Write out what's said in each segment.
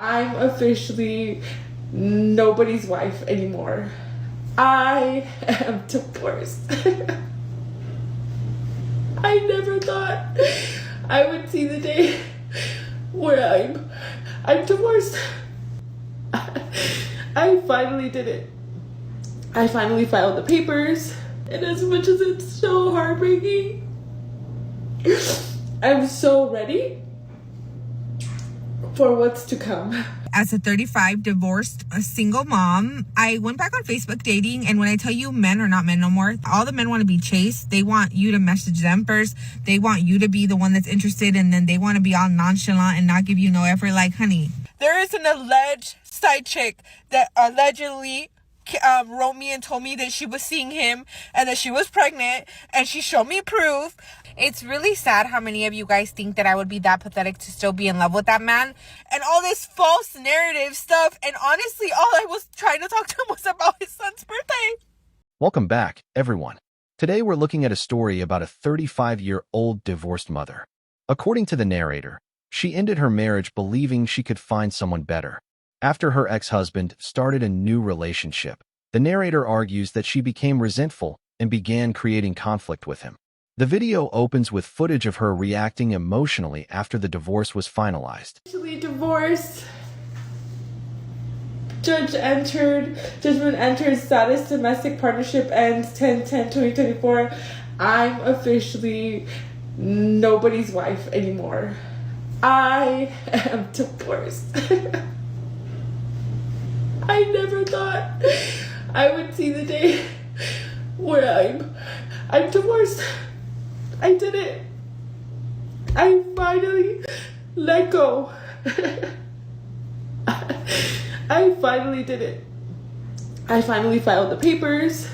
I'm officially nobody's wife anymore. I am divorced. I never thought I would see the day where I'm divorced. I finally did it. I finally filed the papers, and as much as it's so heartbreaking, I'm so ready for what's to come. As a 35 divorced a single mom, I went back on Facebook dating, and when I tell you men are not men no more, all the men want to be chased. They want you to message them first. They want you to be the one that's interested, and then they want to be all nonchalant and not give you no effort. Like, honey, there is an alleged side chick that allegedly wrote me and told me that she was seeing him and that she was pregnant, and she showed me proof. It's really sad how many of you guys think that I would be that pathetic to still be in love with that man and all this false narrative stuff. And honestly, all I was trying to talk to him was about his son's birthday. Welcome back, everyone. Today we're looking at a story about a 35-year-old divorced mother. According to the narrator, she ended her marriage believing she could find someone better. After her ex-husband started a new relationship, the narrator argues that she became resentful and began creating conflict with him. The video opens with footage of her reacting emotionally after the divorce was finalized. Officially divorced. Judgment entered, status domestic partnership ends 10/10/2024. I'm officially nobody's wife anymore. I am divorced. I never thought I would see the day where I'm divorced. I did it. I finally let go. I finally did it. I finally filed the papers.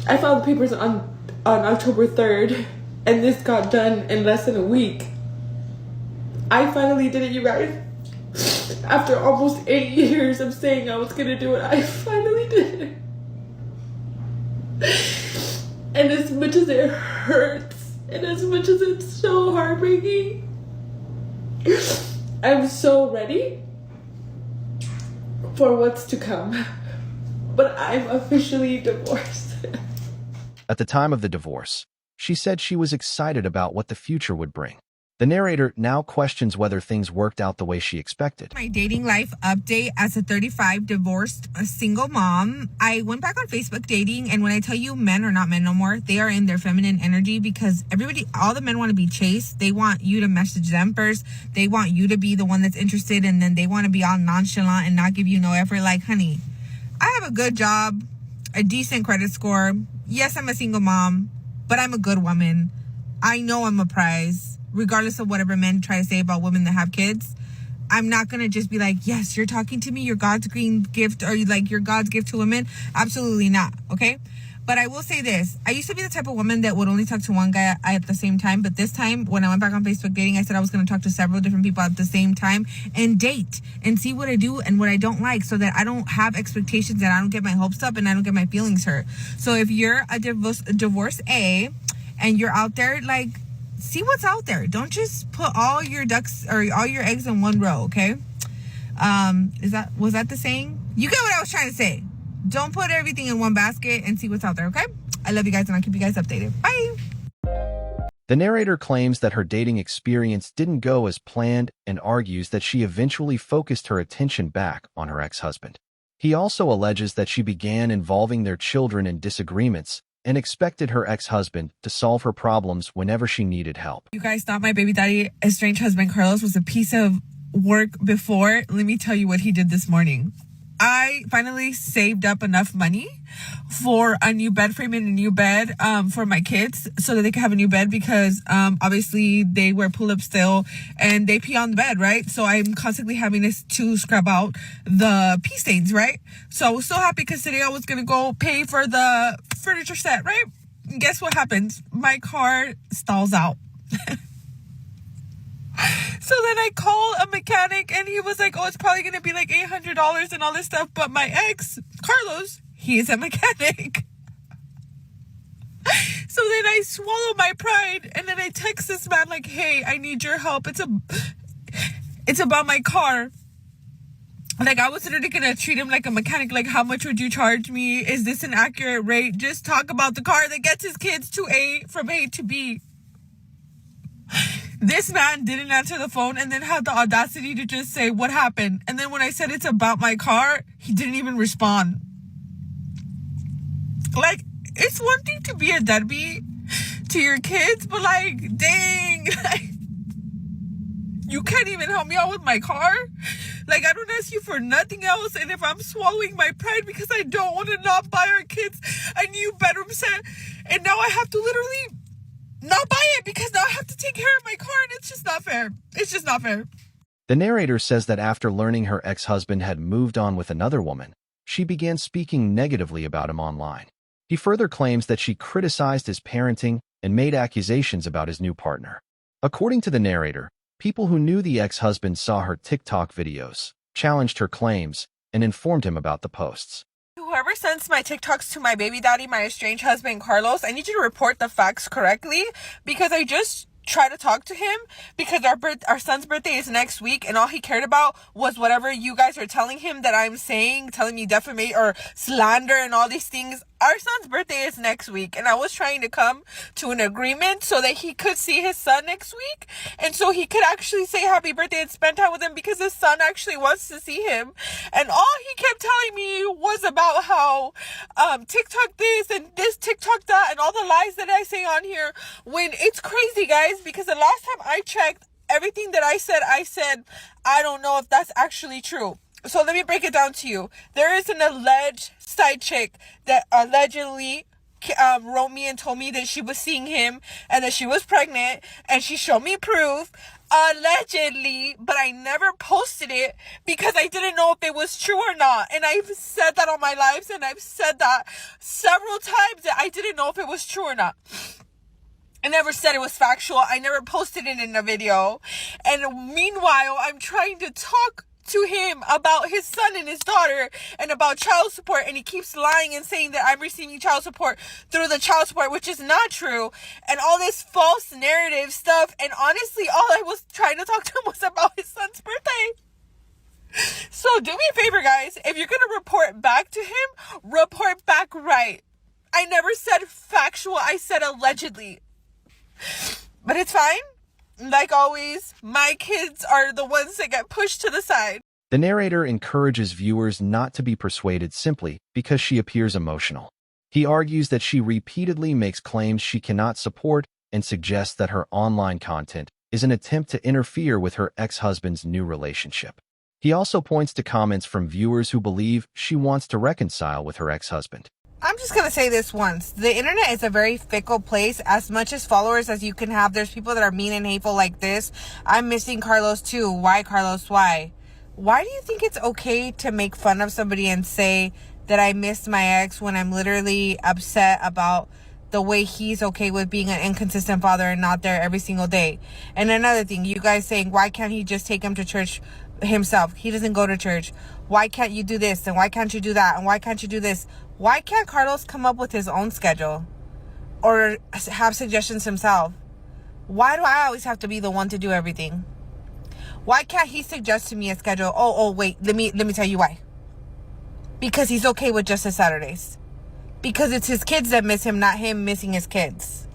I filed the papers on October 3rd, and this got done in less than a week. I finally did it, you guys. After almost 8 years of saying I was gonna do it, I finally did it. And as much as it hurts, and as much as it's so heartbreaking, I'm so ready for what's to come. But I'm officially divorced. At the time of the divorce, she said she was excited about what the future would bring. The narrator now questions whether things worked out the way she expected. My dating life update as a 35 divorced a single mom. I went back on Facebook dating, and when I tell you men are not men no more, they are in their feminine energy because all the men want to be chased. They want you to message them first. They want you to be the one that's interested, and then they want to be all nonchalant and not give you no effort. Like, honey, I have a good job, a decent credit score. Yes, I'm a single mom, but I'm a good woman. I know I'm a prize. Regardless of whatever men try to say about women that have kids, I'm not going to just be like, yes, you're talking to me, you're God's green gift, or like you're God's gift to women. Absolutely not. Okay. But I will say this. I used to be the type of woman that would only talk to one guy at the same time. But this time, when I went back on Facebook dating, I said I was going to talk to several different people at the same time and date and see what I do and what I don't like, so that I don't have expectations and I don't get my hopes up and I don't get my feelings hurt. So if you're a divorcee and you're out there, like, see what's out there. Don't just put all your ducks or all your eggs in one row, okay? Was that the saying? You get what I was trying to say. Don't put everything in one basket and see what's out there, okay? I love you guys, and I'll keep you guys updated. Bye! The narrator claims that her dating experience didn't go as planned and argues that she eventually focused her attention back on her ex-husband. He also alleges that she began involving their children in disagreements and expected her ex-husband to solve her problems whenever she needed help. You guys thought my baby daddy, estranged husband Carlos, was a piece of work before. Let me tell you what he did this morning. I finally saved up enough money for a new bed frame and a new bed for my kids so that they can have a new bed because obviously they wear pull-up still and they pee on the bed, right? So I'm constantly having to scrub out the pee stains, right? So I was so happy because today I was going to go pay for the furniture set, right? And guess what happens? My car stalls out. So then I call a mechanic and he was like, oh, it's probably going to be like $800 and all this stuff. But my ex, Carlos, he is a mechanic. So then I swallow my pride and then I text this man like, hey, I need your help. It's about my car. Like, I was literally gonna treat him like a mechanic. Like, how much would you charge me? Is this an accurate rate? Just talk about the car that gets his kids from A to B. This man didn't answer the phone and then had the audacity to just say, what happened? And then when I said it's about my car, he didn't even respond. Like, it's one thing to be a deadbeat to your kids, but like, dang, like, you can't even help me out with my car? Like, I don't ask you for nothing else, and if I'm swallowing my pride because I don't want to not buy our kids a new bedroom set, and now I have to literally not buy it because now I have to take care of my car, and it's just not fair. It's just not fair. The narrator says that after learning her ex-husband had moved on with another woman, she began speaking negatively about him online. He further claims that she criticized his parenting and made accusations about his new partner. According to the narrator, people who knew the ex-husband saw her TikTok videos, challenged her claims, and informed him about the posts. Whoever sends my TikToks to my baby daddy, my estranged husband, Carlos, I need you to report the facts correctly, because I just try to talk to him because our son's birthday is next week, and all he cared about was whatever you guys are telling him that I'm saying, telling me defamate or slander and all these things. Our son's birthday is next week, and I was trying to come to an agreement so that he could see his son next week, and so he could actually say happy birthday and spend time with him, because his son actually wants to see him. And all he kept telling me was about how TikTok this and this TikTok that and all the lies that I say on here, when it's crazy, guys, because the last time I checked, everything that I said, I don't know if that's actually true. So let me break it down to you. There is an alleged side chick that allegedly wrote me and told me that she was seeing him and that she was pregnant, and she showed me proof, allegedly, but I never posted it because I didn't know if it was true or not. And I've said that on my lives, and I've said that several times, that I didn't know if it was true or not. I never said it was factual. I never posted it in a video. And meanwhile, I'm trying to talk to him about his son and his daughter and about child support, and he keeps lying and saying that I'm receiving child support through the child support, which is not true, and all this false narrative stuff. And honestly, all I was trying to talk to him was about his son's birthday. So do me a favor, guys. If you're gonna report back to him, report back right. I never said factual. I said allegedly. But it's fine. Like always, my kids are the ones that get pushed to the side. The narrator encourages viewers not to be persuaded simply because she appears emotional. He argues that she repeatedly makes claims she cannot support and suggests that her online content is an attempt to interfere with her ex-husband's new relationship. He also points to comments from viewers who believe she wants to reconcile with her ex-husband. I'm just going to say this once. The internet is a very fickle place. As much as followers as you can have, there's people that are mean and hateful like this. I'm missing Carlos too. Why, Carlos? Why? Why do you think it's okay to make fun of somebody and say that I missed my ex when I'm literally upset about the way he's okay with being an inconsistent father and not there every single day? And another thing, you guys saying, why can't he just take him to church himself? He doesn't go to church. Why can't you do this? And why can't you do that? And why can't you do this? Why can't Carlos come up with his own schedule or have suggestions himself? Why do I always have to be the one to do everything? Why can't he suggest to me a schedule? Oh, wait, let me tell you why. Because he's okay with just his Saturdays. Because it's his kids that miss him, not him missing his kids.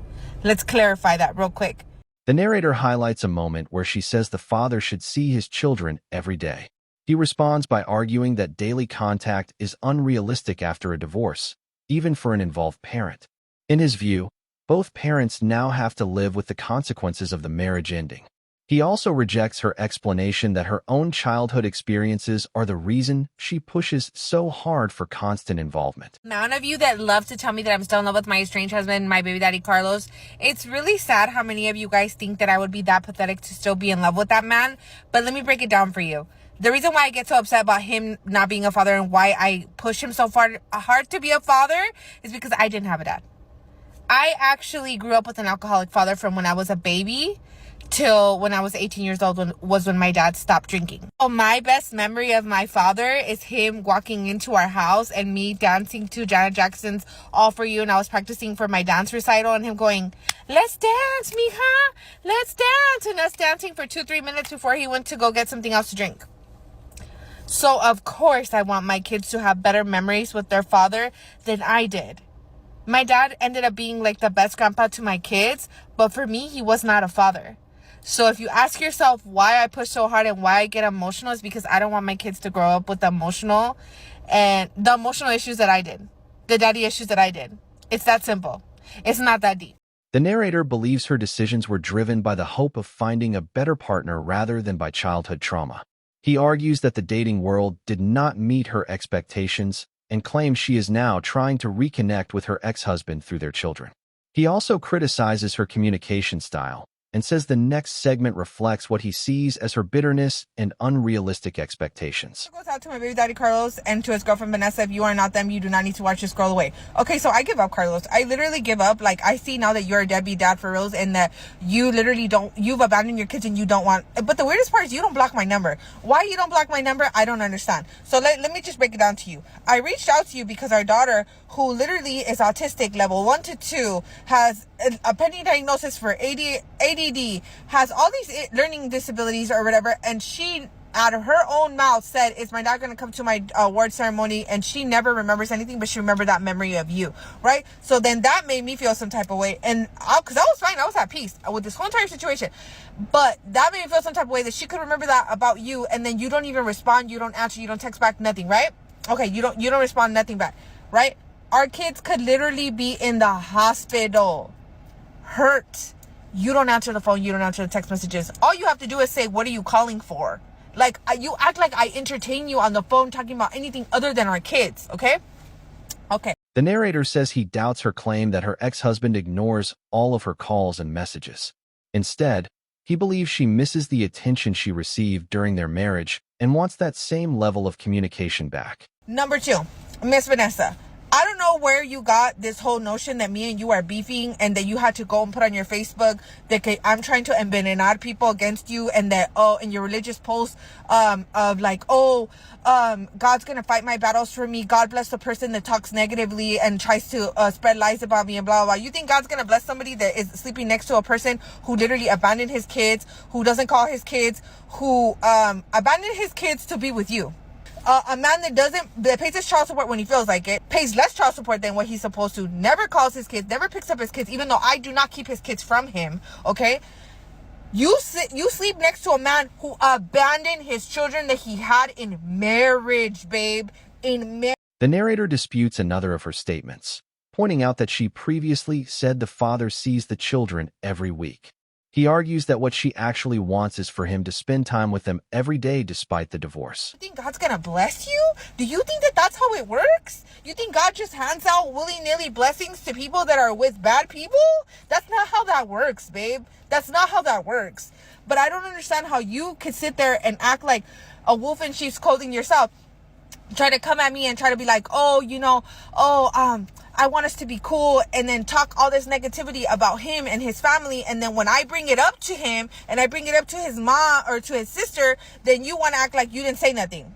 Let's clarify that real quick. The narrator highlights a moment where she says the father should see his children every day. He responds by arguing that daily contact is unrealistic after a divorce, even for an involved parent. In his view, both parents now have to live with the consequences of the marriage ending. He also rejects her explanation that her own childhood experiences are the reason she pushes so hard for constant involvement. The amount of you that love to tell me that I'm still in love with my estranged husband, my baby daddy Carlos, it's really sad how many of you guys think that I would be that pathetic to still be in love with that man. But let me break it down for you. The reason why I get so upset about him not being a father and why I push him so hard to be a father is because I didn't have a dad. I actually grew up with an alcoholic father from when I was a baby till when I was 18 years old, when my dad stopped drinking. So my best memory of my father is him walking into our house and me dancing to Janet Jackson's All For You, and I was practicing for my dance recital, and him going, "Let's dance, mija, let's dance," and us dancing for 2-3 minutes before he went to go get something else to drink. So of course I want my kids to have better memories with their father than I did. My dad ended up being like the best grandpa to my kids, but for me, he was not a father. So if you ask yourself why I push so hard and why I get emotional, is because I don't want my kids to grow up with the emotional issues that I did, the daddy issues that I did. It's that simple. It's not that deep. The narrator believes her decisions were driven by the hope of finding a better partner rather than by childhood trauma. He argues that the dating world did not meet her expectations and claims she is now trying to reconnect with her ex-husband through their children. He also criticizes her communication style and says the next segment reflects what he sees as her bitterness and unrealistic expectations. Goes out to my baby daddy Carlos and to his girlfriend Vanessa. If you are not them, you do not need to watch this. Scroll away. Okay, so I give up, Carlos. I literally give up. Like, I see now that you're a deadbeat dad for reals, and that you literally you've abandoned your kids and you don't want. But the weirdest part is you don't block my number. Why you don't block my number, I don't understand. So let me just break it down to you. I reached out to you because our daughter, who literally is autistic level 1 to 2, has a pending diagnosis for ADD, has all these learning disabilities or whatever, and she, out of her own mouth, said, is my dad going to come to my award ceremony? And she never remembers anything, but she remembered that memory of you, right? So then that made me feel some type of way, and because I was fine, I was at peace with this whole entire situation, but that made me feel some type of way that she could remember that about you, and then you don't even respond, you don't answer, you don't text back, nothing, right? Okay, you don't respond, nothing back, right? Our kids could literally be in the hospital, hurt. You don't answer the phone, you don't answer the text messages. All you have to do is say, what are you calling for? Like, you act like I entertain you on the phone talking about anything other than our kids, okay? Okay. The narrator says he doubts her claim that her ex-husband ignores all of her calls and messages. Instead, he believes she misses the attention she received during their marriage and wants that same level of communication back. Number 2, Miss Vanessa. I don't know where you got this whole notion that me and you are beefing and that you had to go and put on your Facebook that I'm trying to envenenar people against you, and that, in your religious post, of like, God's gonna fight my battles for me. God bless the person that talks negatively and tries to spread lies about me and blah, blah, blah. You think God's gonna bless somebody that is sleeping next to a person who literally abandoned his kids, who doesn't call his kids, who abandoned his kids to be with you? A man that pays his child support when he feels like it, pays less child support than what he's supposed to, never calls his kids, never picks up his kids, even though I do not keep his kids from him, okay? You sleep next to a man who abandoned his children that he had in marriage, babe. The narrator disputes another of her statements, pointing out that she previously said the father sees the children every week. He argues that what she actually wants is for him to spend time with them every day despite the divorce. You think God's gonna bless you? Do you think that that's how it works? You think God just hands out willy-nilly blessings to people that are with bad people? That's not how that works, babe. That's not how that works. But I don't understand how you could sit there and act like a wolf in sheep's clothing yourself. Try to come at me and try to be like, I want us to be cool, and then talk all this negativity about him and his family, and then when I bring it up to him and I bring it up to his mom or to his sister, then you want to act like you didn't say nothing.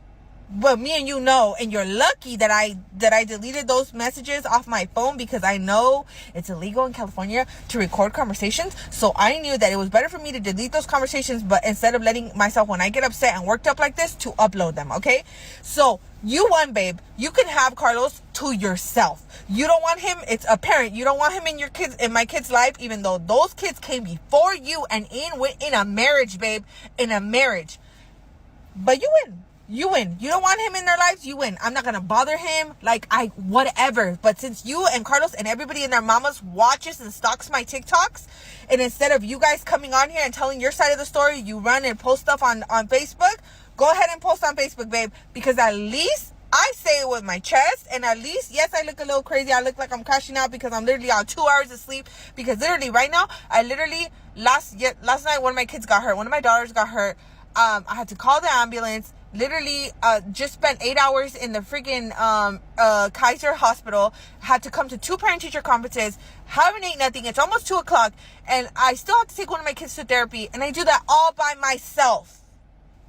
But me and you know, and you're lucky that I deleted those messages off my phone, because I know it's illegal in California to record conversations. So I knew that it was better for me to delete those conversations, but instead of letting myself, when I get upset and worked up like this, to upload them, okay? So you won, babe. You can have Carlos to yourself. You don't want him. It's apparent. You don't want him in my kid's life, even though those kids came before you and in a marriage, babe, in a marriage. But you win. You win. You don't want him in their lives, you win. I'm not gonna bother him, whatever. But since you and Carlos and everybody and their mamas watches and stalks my TikToks, and instead of you guys coming on here and telling your side of the story, you run and post stuff on Facebook, go ahead and post on Facebook, babe. Because at least I say it with my chest, and at least, yes, I look a little crazy. I look like I'm crashing out because I'm literally on 2 hours of sleep. Because literally right now, last night, one of my kids got hurt. One of my daughters got hurt. I had to call the ambulance. Literally just spent 8 hours in the freaking Kaiser hospital. Had to come to 2 parent-teacher conferences. Haven't ate nothing. It's almost 2 o'clock, and I still have to take one of my kids to therapy, and I do that all by myself.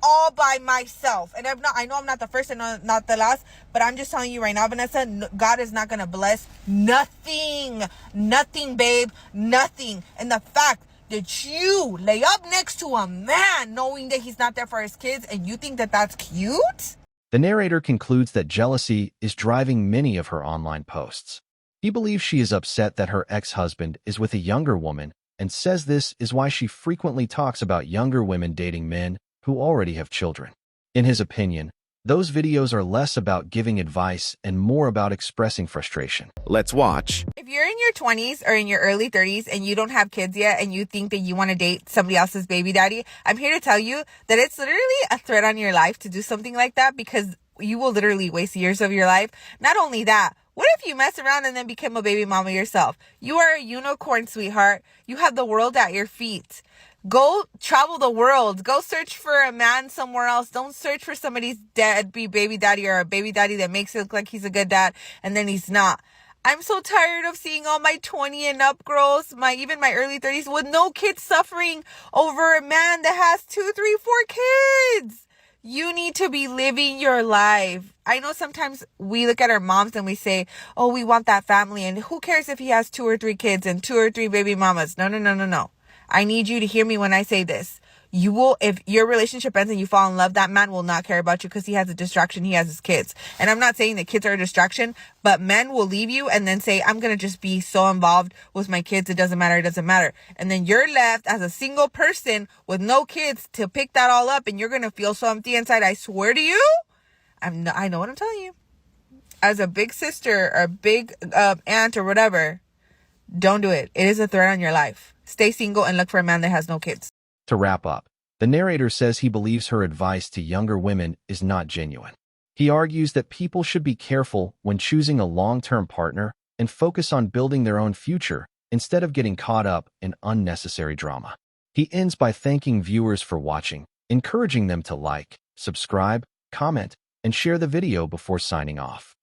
And I know I'm not the first and not the last, but I'm just telling you right now, Vanessa, God is not gonna bless nothing, babe, nothing. And the fact that you lay up next to a man knowing that he's not there for his kids, and you think that that's cute? The narrator concludes that jealousy is driving many of her online posts. He believes she is upset that her ex-husband is with a younger woman and says this is why she frequently talks about younger women dating men who already have children. In his opinion, those videos are less about giving advice and more about expressing frustration. Let's watch. If you're in your 20s or in your early 30s and you don't have kids yet and you think that you want to date somebody else's baby daddy, I'm here to tell you that it's literally a threat on your life to do something like that, because you will literally waste years of your life. Not only that, what if you mess around and then become a baby mama yourself? You are a unicorn, sweetheart. You have the world at your feet. Go travel the world. Go search for a man somewhere else. Don't search for somebody's deadbeat baby daddy or a baby daddy that makes it look like he's a good dad and then he's not. I'm so tired of seeing all my 20 and up girls, even my early 30s with no kids suffering over a man that has 2, 3, 4 kids. You need to be living your life. I know sometimes we look at our moms and we say, oh, we want that family. And who cares if he has 2 or 3 kids and 2 or 3 baby mamas? No. I need you to hear me when I say this. You will, if your relationship ends and you fall in love, that man will not care about you because he has a distraction. He has his kids. And I'm not saying that kids are a distraction, but men will leave you and then say, I'm going to just be so involved with my kids. It doesn't matter. And then you're left as a single person with no kids to pick that all up. And you're going to feel so empty inside. I swear to you, I know what I'm telling you. As a big sister or big aunt or whatever, don't do it. It is a threat on your life. Stay single and look for a man that has no kids. To wrap up, the narrator says he believes her advice to younger women is not genuine. He argues that people should be careful when choosing a long-term partner and focus on building their own future instead of getting caught up in unnecessary drama. He ends by thanking viewers for watching, encouraging them to like, subscribe, comment, and share the video before signing off.